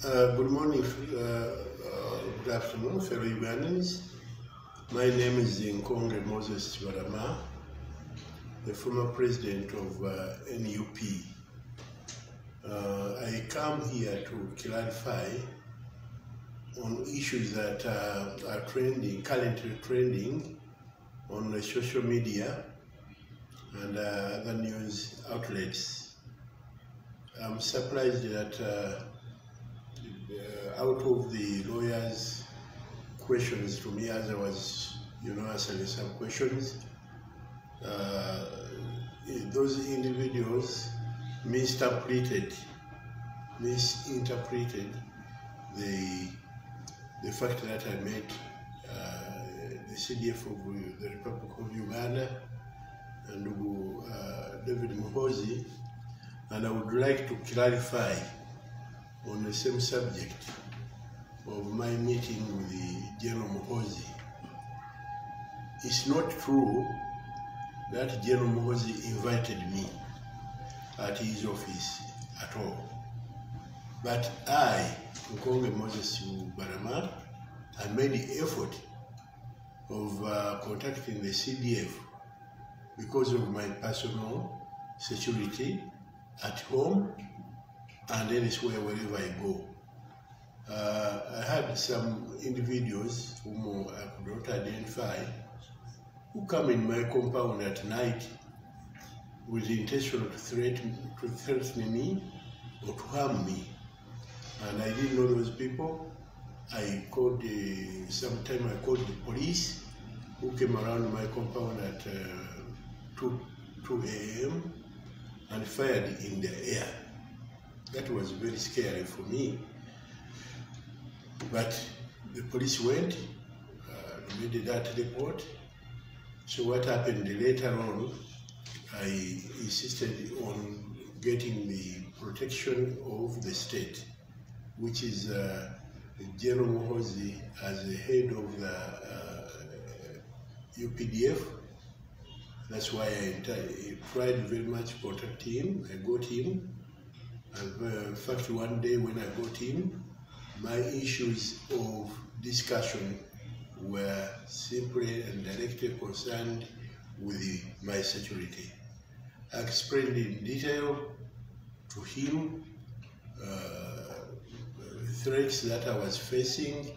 Good morning, good afternoon, fellow Ugandans. My name is Nkonge Kibalama, the former president of NUP. I come here to clarify on issues that are currently trending on the social media and other news outlets. I'm surprised that out of the lawyers' questions to me, as I was, answering some questions, those individuals misinterpreted the fact that I met the CDF of the Republic of Uganda and David Muhoozi, and I would like to clarify on the same subject of my meeting with the General Muhoozi. It's not true that General Muhoozi invited me at his office at all. But I, Nkonge Kibalama, I made the effort of contacting the CDF because of my personal security at home and elsewhere wherever I go. I had some individuals whom I could not identify who come in my compound at night with the intention to threaten me or to harm me. And I didn't know those people. I called sometime I called the police, who came around my compound at 2 a.m. and fired in the air. That was very scary for me. But the police went, made that report. So what happened later on, I insisted on getting the protection of the state, which is General Muhoozi as the head of the UPDF. That's why I tried very much to protect him. I got him. And in fact, one day when I got him, my issues of discussion were simply and directly concerned with my security. I explained in detail to him threats that I was facing,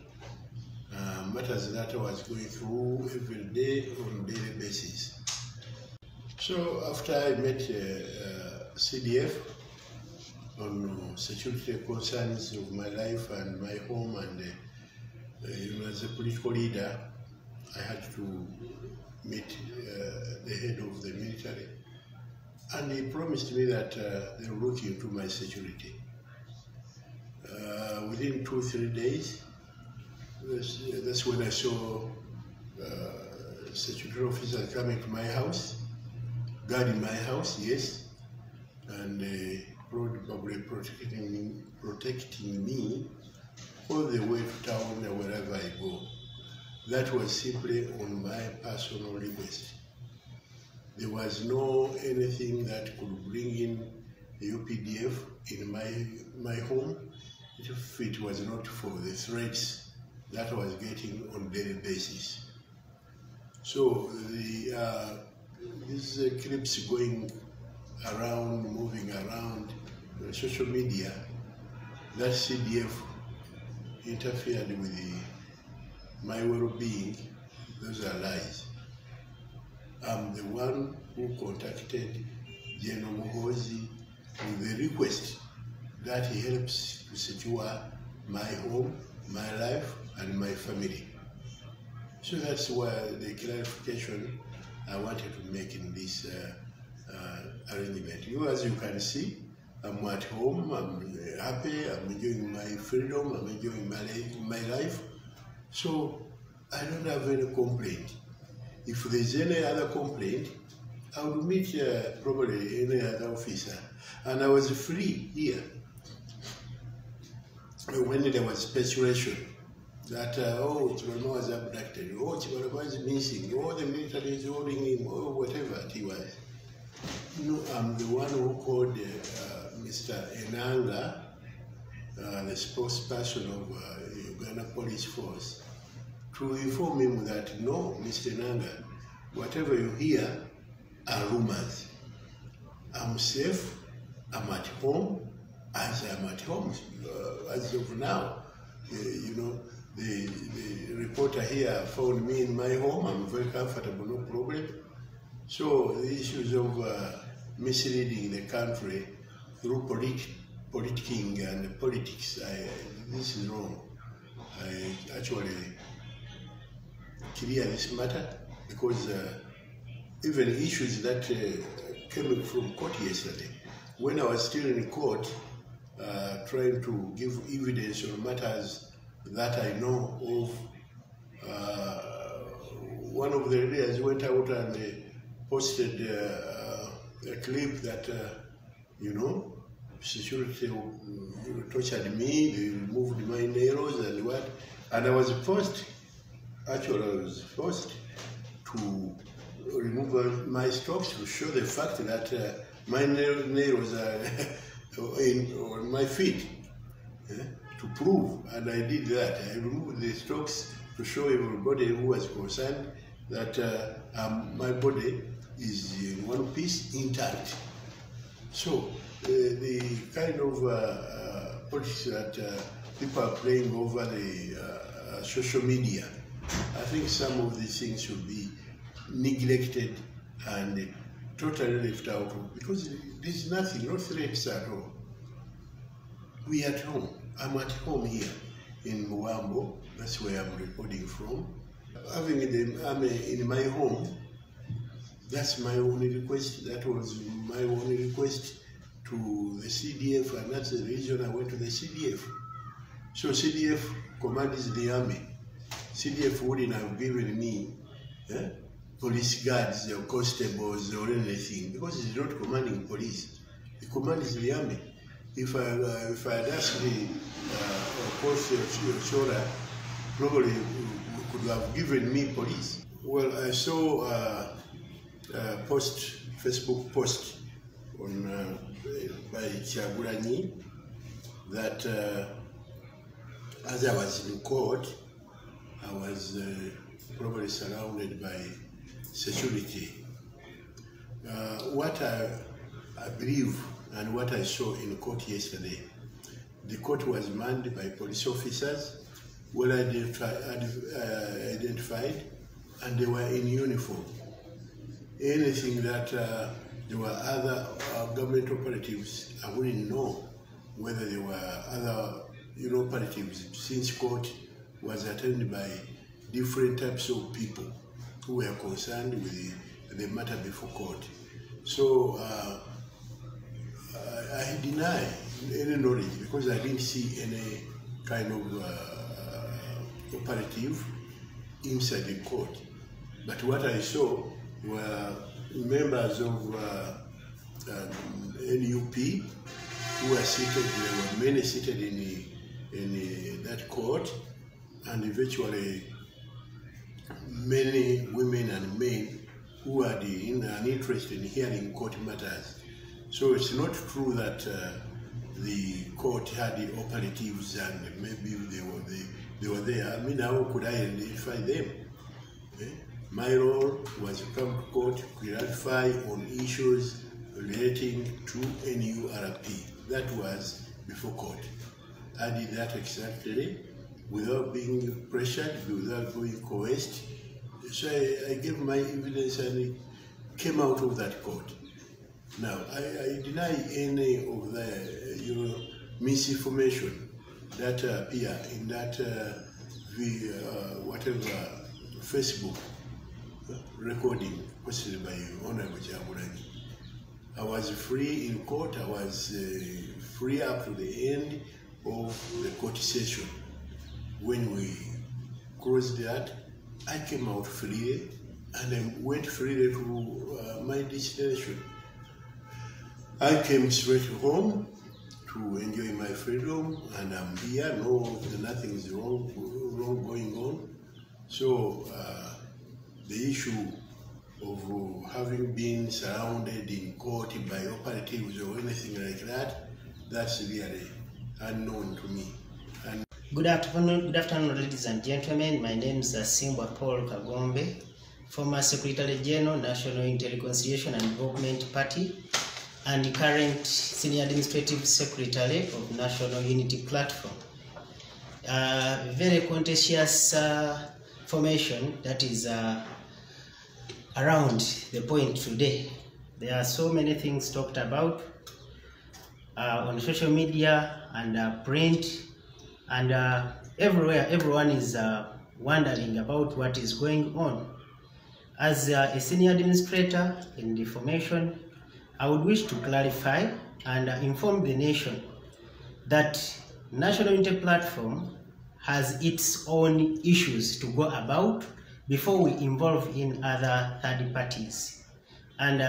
matters that I was going through every day on a daily basis. So after I met CDF on security concerns of my life and my home, and as a political leader, I had to meet the head of the military, and he promised me that they will look into my security. Within 2-3 days, that's when I saw security officers coming to my house, guarding my house, yes, and probably protecting me all the way to town or wherever I go. That was simply on my personal request. There was no anything that could bring in the UPDF in my home if it was not for the threats that I was getting on a daily basis. So these clips going around, moving around social media, that CDF interfered with my well-being, those are lies. I'm the one who contacted General Muhoozi with the request that he helps to secure my home, my life, and my family. So that's why the clarification I wanted to make in this arrangement. As you can see, I'm at home, I'm happy, I'm enjoying my freedom, I'm enjoying my life. So I don't have any complaint. If there's any other complaint, I would meet probably any other officer. And I was free here. When there was speculation that, Kibalama was abducted, Kibalama is missing, the military is holding him, whatever it was. No, I'm the one who called Mr. Enanga the spokesperson of Uganda Police Force, to inform him that, no, Mr. Nanga, whatever you hear are rumors. I'm safe, I'm at home, as I'm at home as of now. You know, the reporter here found me in my home. I'm very comfortable, no problem. So the issues of misleading the country through politicking and politics, this is wrong. I actually clear this matter, because even issues that came from court yesterday, when I was still in court trying to give evidence on matters that I know of, one of the leaders went out and posted a clip that, you know, security tortured me, they removed my nails and what, and I was forced to remove my stocks to show the fact that my nails are on my feet, to prove, and I did that. I removed the stocks to show everybody who was concerned that my body is in one piece, intact. So the kind of politics that people are playing over the social media, I think some of these things should be neglected and totally left out, because there's nothing, no threats at all. We are at home. I'm at home here in Muwambo. That's where I'm reporting from. Having the army in my home, that's my only request. That was my only request to the CDF, and that's the reason I went to the CDF. So CDF commands the army. CDF wouldn't have given me police guards or constables or anything, because it's not commanding police. It commands the army. If I had asked the post Chora, probably could have given me police. Well, I saw a Facebook post on by Kyagulanyi that as I was in court, I was probably surrounded by security. What I believe and what I saw in court yesterday, the court was manned by police officers, well identified, and they were in uniform. Anything that there were other government operatives, I wouldn't know whether there were other operatives, since court was attended by different types of people who were concerned with the matter before court. So I deny any knowledge, because I didn't see any kind of operative inside the court. But what I saw were members of NUP who were seated. There were many seated in that court, and eventually many women and men who had an interest in hearing court matters. So it's not true that the court had the operatives and maybe they were there. I mean, how could I identify them? My role was to come to court to clarify on issues relating to NURP. That was before court. I did that exactly without being pressured, without being coerced. So I gave my evidence and came out of that court. Now, I deny any of the misinformation that appear in that whatever Facebook recording posted by Honorable Kyagulanyi. I was free in court. I was free up to the end of the court session. When we closed that, I came out freely and I went freely to my destination. I came straight home to enjoy my freedom, and I'm here. No, nothing is wrong going on. So the issue of having been surrounded in court by operatives or anything like that, that's really unknown to me. And Good afternoon, ladies and gentlemen. My name is Simbwa Paul Kagombe, former Secretary General, National Interreconciliation and Development Party, and current Senior Administrative Secretary of National Unity Platform. Very contentious formation that is around the point today. There are so many things talked about on social media and print, and everywhere everyone is wondering about what is going on. As a senior administrator in the formation, I would wish to clarify and inform the nation that National Unity Platform has its own issues to go about before we involve in other third parties. And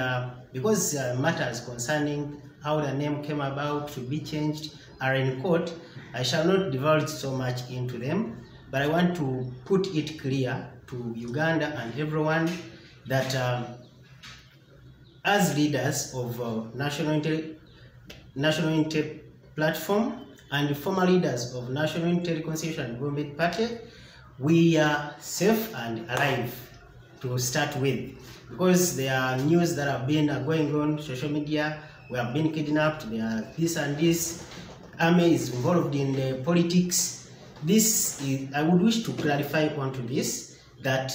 because matters concerning how the name came about to be changed are in court, I shall not divulge so much into them, but I want to put it clear to Uganda and everyone that as leaders of National Unity Platform and former leaders of National Interreconciliation and Development Party, we are safe and alive to start with, because there are news that have been going on social media. We have been kidnapped, there are this and this, army is involved in the politics. This is, I would wish to clarify onto this, that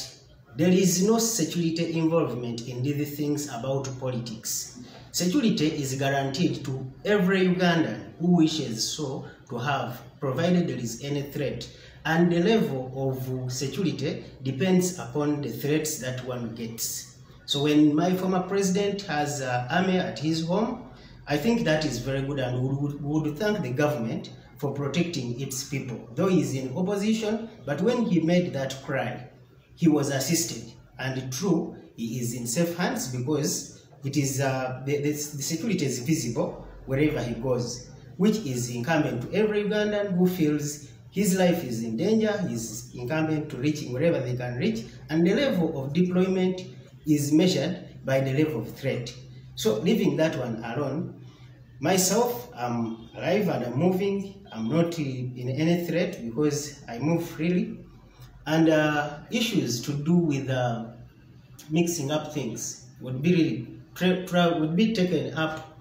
there is no security involvement in these things about politics. Security is guaranteed to every Ugandan who wishes so to have, provided there is any threat. And the level of security depends upon the threats that one gets. So when my former president has army at his home, I think that is very good, and we would thank the government for protecting its people. Though he is in opposition, but when he made that cry, he was assisted. And true, he is in safe hands, because it is the security is visible wherever he goes, which is incumbent to every Ugandan who feels his life is in danger. He is incumbent to reaching wherever they can reach, and the level of deployment is measured by the level of threat. So leaving that one alone, myself, I'm alive and I'm moving. I'm not in any threat because I move freely. And issues to do with mixing up things would be really taken up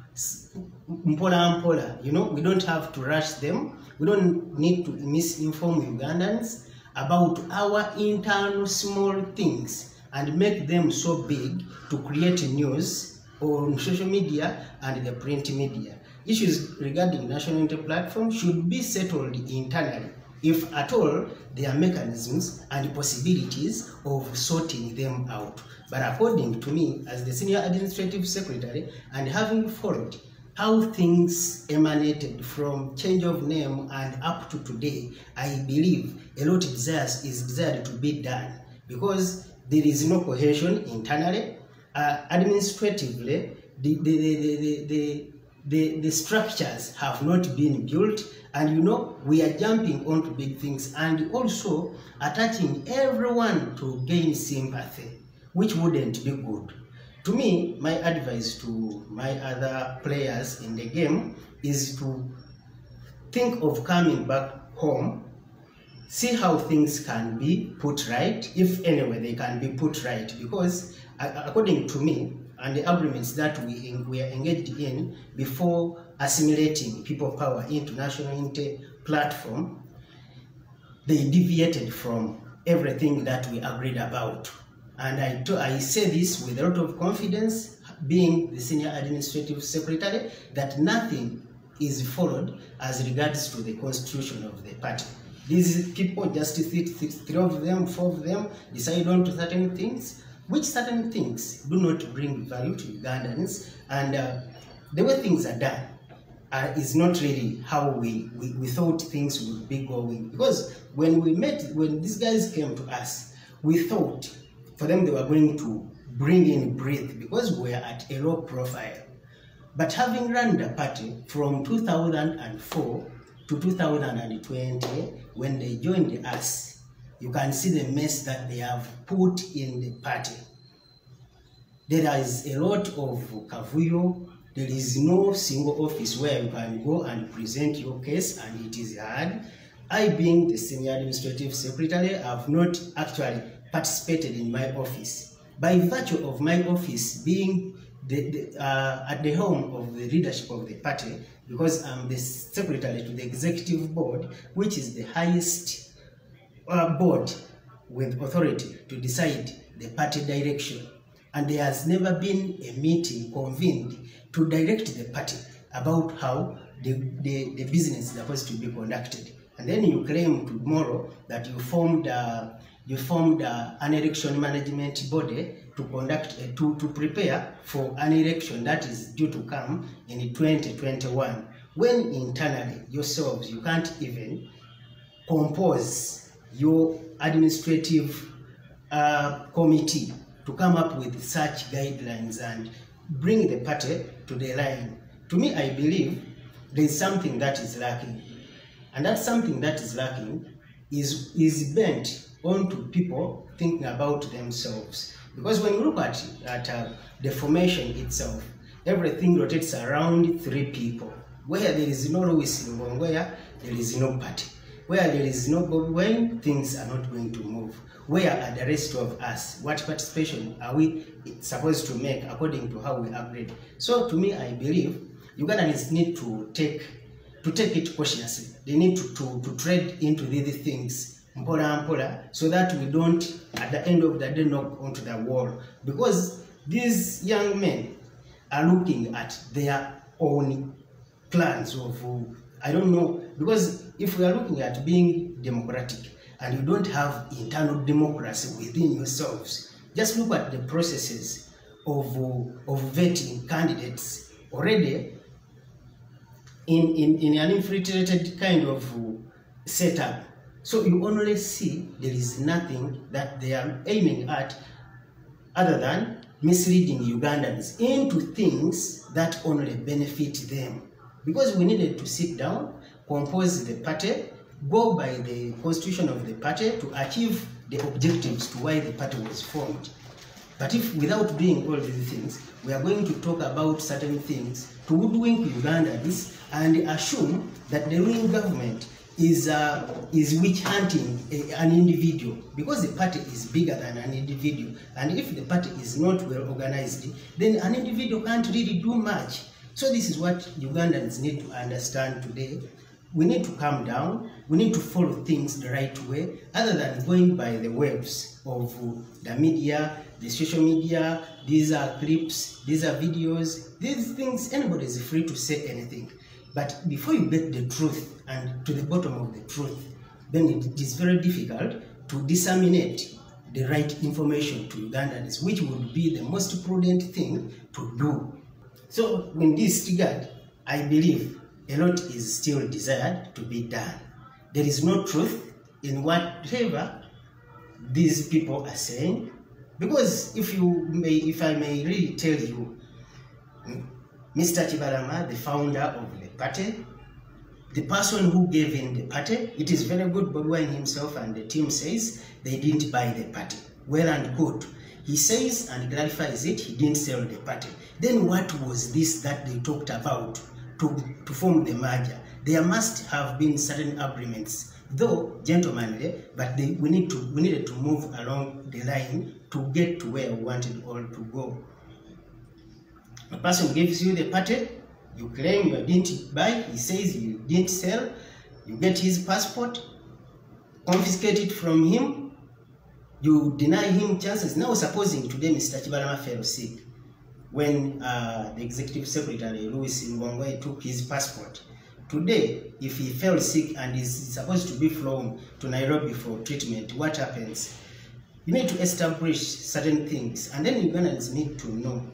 mpola mpola. You know, we don't have to rush them. We don't need to misinform Ugandans about our internal small things and make them so big to create news on social media and the print media. Issues regarding National Unity Platform should be settled internally, if at all there are mechanisms and possibilities of sorting them out. But according to me, as the Senior Administrative Secretary, and having followed how things emanated from change of name and up to today, I believe a lot is desired to be done, because there is no cohesion internally. Administratively, the structures have not been built, and you know, we are jumping onto big things and also attaching everyone to gain sympathy, which wouldn't be good. To me, my advice to my other players in the game is to think of coming back home, see how things can be put right, if anyway they can be put right, because according to me, and the agreements that we are engaged in before assimilating people power into National Unity Platform, they deviated from everything that we agreed about. And I say this with a lot of confidence, being the Senior Administrative Secretary, that nothing is followed as regards to the constitution of the party. These people just sit, 3 of them, 4 of them, decide on to certain things, which certain things do not bring value to Ugandans, and the way things are done is not really how we thought things would be going. Because when these guys came to us, we thought for them they were going to bring in breath, because we are at a low profile. But having run the party from 2004 to 2020, when they joined us, you can see the mess that they have put in the party. There is a lot of kavuyo, there is no single office where you can go and present your case and it is heard. I, being the senior administrative secretary, have not actually participated in my office. By virtue of my office being at the helm of the leadership of the party, because I'm the secretary to the executive board, which is the highest board with authority to decide the party direction. And there has never been a meeting convened to direct the party about how the business is supposed to be conducted. And then you claim tomorrow that you formed an election management body to conduct to prepare for an election that is due to come in 2021, when internally yourselves you can't even compose your administrative committee to come up with such guidelines and bring the party to the line. To me, I believe there is something that is lacking, and that something that is lacking is bent onto people thinking about themselves. Because when you look at the formation itself, everything rotates around 3 people. Where there is no Louis Nkonge, there is no party. Where there is no Bobi Wine, things are not going to move. Where are the rest of us? What participation are we supposed to make according to how we agreed? So to me, I believe Ugandans need to take it cautiously. They need to tread into these things mpola mpola, so that we don't at the end of the day knock onto the wall. Because these young men are looking at their own plans of, I don't know, because if we are looking at being democratic and you don't have internal democracy within yourselves, just look at the processes of vetting candidates already in an infiltrated kind of setup. So you only see there is nothing that they are aiming at other than misleading Ugandans into things that only benefit them. Because we needed to sit down, compose the party, go by the constitution of the party to achieve the objectives to why the party was formed. But if without doing all these things, we are going to talk about certain things to hoodwink Ugandans and assume that the ruling government is witch hunting an individual, because the party is bigger than an individual, and if the party is not well organized, then an individual can't really do much. So this is what Ugandans need to understand today. We need to calm down. We need to follow things the right way, other than going by the waves of the media, the social media. These are clips, these are videos, these things. Anybody is free to say anything. But before you get the truth and to the bottom of the truth, then it is very difficult to disseminate the right information to Ugandans, which would be the most prudent thing to do. So in this regard, I believe a lot is still desired to be done. There is no truth in whatever these people are saying, because if I may really tell you, Mr. Kibalama, the founder of the party, the person who gave in the party, it is very good. Bobi Wine himself and the team says they didn't buy the party. Well and good. He says and clarifies it, he didn't sell the party. Then what was this that they talked about to form the merger? There must have been certain agreements, though gentlemanly, but we needed to move along the line to get to where we wanted all to go. A person gives you the party, you claim you didn't buy, he says you didn't sell, you get his passport, confiscate it from him, you deny him chances. Now supposing today Mr. Kibalama fell sick, when the executive secretary, Louis Nkonge, took his passport. Today, if he fell sick and is supposed to be flown to Nairobi for treatment, what happens? You need to establish certain things, and then Ugandans need to know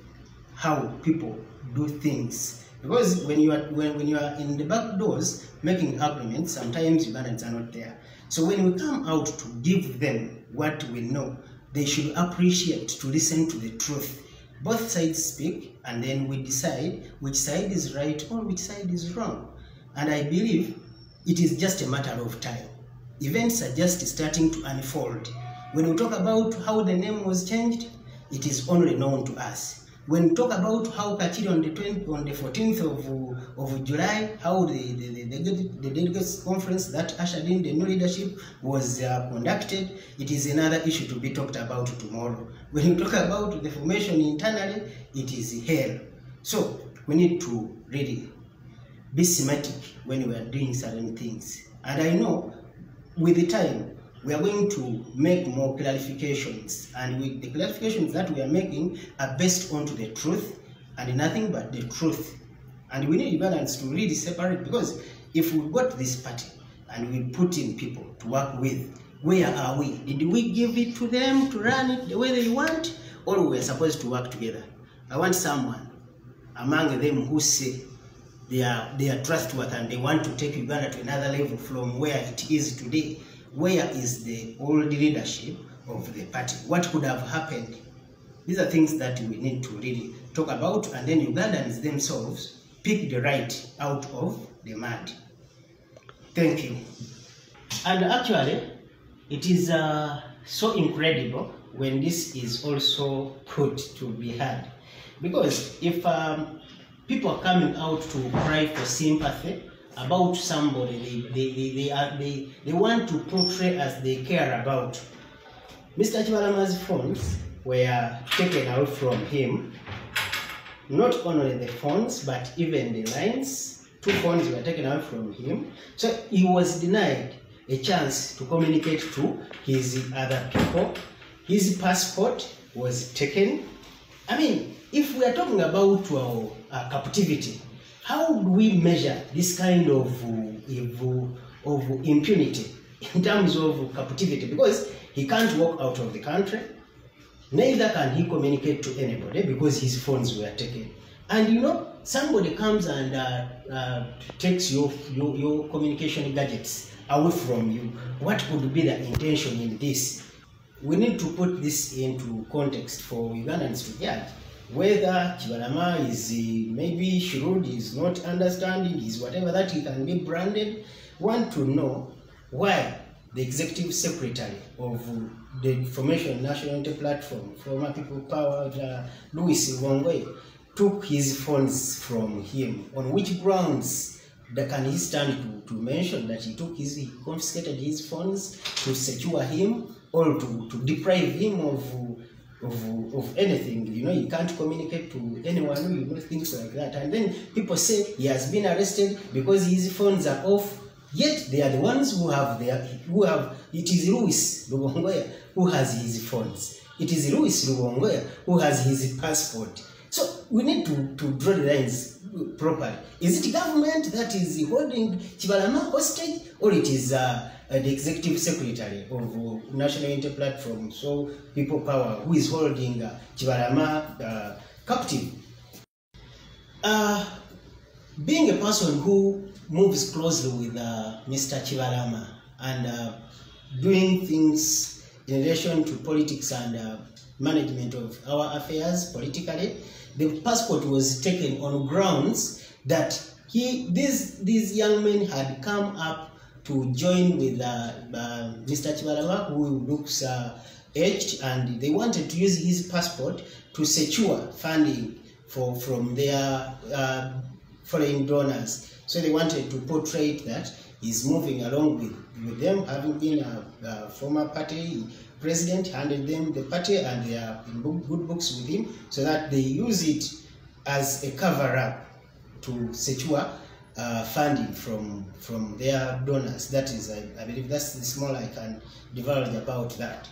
how people do things. Because when you are in the back doors making agreements, sometimes Ugandans are not there. So when we come out to give them what we know, they should appreciate to listen to the truth. Both sides speak, and then we decide which side is right or which side is wrong. And I believe it is just a matter of time. Events are just starting to unfold. When we talk about how the name was changed, it is only known to us. When we talk about how Kachiri on the 14th of July, how the delegates conference that ushered in the new leadership was conducted, it is another issue to be talked about tomorrow. When you talk about the formation internally, it is hell. So we need to really be systematic when we are doing certain things. And I know with the time, we are going to make more clarifications, and with the clarifications that we are making are based onto the truth and nothing but the truth. And we need Ugandans to really separate, because if we got this party and we put in people to work with, where are we? Did we give it to them to run it the way they want, or we are supposed to work together? I want someone among them who say they are trustworthy and they want to take Uganda to another level from where it is today. Where is the old leadership of the party? What could have happened? These are things that we need to really talk about, and then Ugandans themselves pick the right out of the mud. Thank you. And actually, it is so incredible when this is also put to be heard. Because if people are coming out to cry for sympathy about somebody they want to portray as they care about. Mr. Kibalama's phones were taken out from him. Not only the phones, but even the lines. 2 phones were taken out from him. So he was denied a chance to communicate to his other people. His passport was taken. I mean, if we are talking about our captivity, how do we measure this kind of impunity in terms of captivity? Because he can't walk out of the country, neither can he communicate to anybody because his phones were taken. And you know, somebody comes and takes your communication gadgets away from you. What could be the intention in this? We need to put this into context for Ugandans to judge whether Kibalama is maybe shrewd, is not understanding, is whatever that he can be branded. Want to know why the executive secretary of the Formation National Unity Platform, former People Power, Louis Nkonge, took his phones from him. On which grounds can he stand to mention that he confiscated his phones to secure him or to deprive him of anything? You know, you can't communicate to anyone, you know, things like that. And then people say he has been arrested because his phones are off. Yet they are the ones who have it is Louis Nkonge who has his phones. It is Louis Nkonge who has his passport. So we need to draw the lines properly. Is it government that is holding Kibalama hostage, or it is the executive secretary of National Unity Platform, so People Power, who is holding Kibalama captive? Being a person who moves closely with Mr. Kibalama and doing things in relation to politics and management of our affairs politically, the passport was taken on grounds that these young men had come up to join with Mr. Kibalama, who looks aged, and they wanted to use his passport to secure funding from their foreign donors. So they wanted to portray that he's moving along with them, having been a former party president, handed them the party, and they are in good books with him, so that they use it as a cover-up to secure funding from their donors. That is, I believe that's the small I can divulge about that.